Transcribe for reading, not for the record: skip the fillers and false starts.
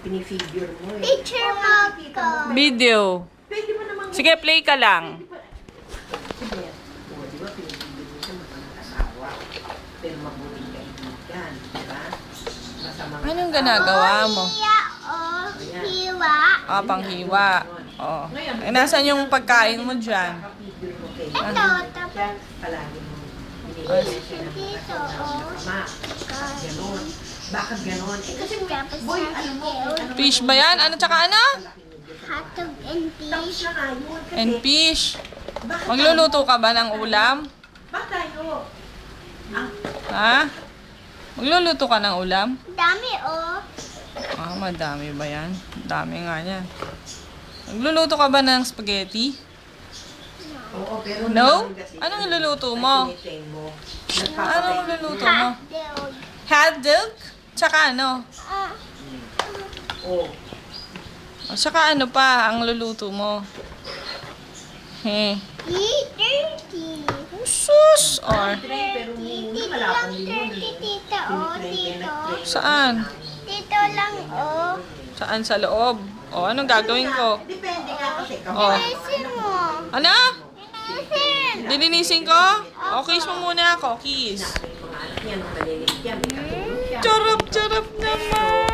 pinifigure mo eh. Picture mo ko. Video. Pwede mo namang... Sige, play ka lang. Sige. O, di ba, pinifigure mo siya mag-asawa. Pero mabuting kaibigan, di ba? Masamang... Anong ginagawa mo? Hiya o hiwa. Ah, panghiwa. Oh. Eh, nasan yung pagkain mo dyan? Kapigure mo kay Ito, tapos palagi mo binibigyan siya ng dito, tama. Bakit ganon? Bakit ganon? Eh, kasi tapos boy, alam mo, ano Fish ba yan? Ano tsaka ano? hotdog and tapos fish. siya nga yun. Kasi, And fish. bakit Magluluto ka ba ng ulam? Bakit tayo? Ang Ha? Magluluto ka ng ulam? Dami o. Ah, madami ba yan? Dami nga yan. Magluluto ka ba ng spaghetti? oo, pero No? naman kasi, Anong iluluto mo? tinitrain mo. Anong luluto mo? Hotdog. Hotdog? Tsaka ano? Oo. O, tsaka ano pa ang luluto mo? He. Dirty. Sus! Or, Pero Dito muna, lang malapan din yun. dirty, tita o. Dito. saan? Dito lang o. Saan sa loob? O, anong gagawin ko? Depende nga kasi. Oh. Isin mo. Ano? Isin. Dilinisin ko? O, kiss mo muna ako. Kiss. Yung mga anak niya, nung malilit yan, may katulog siya. Charap, charap naman.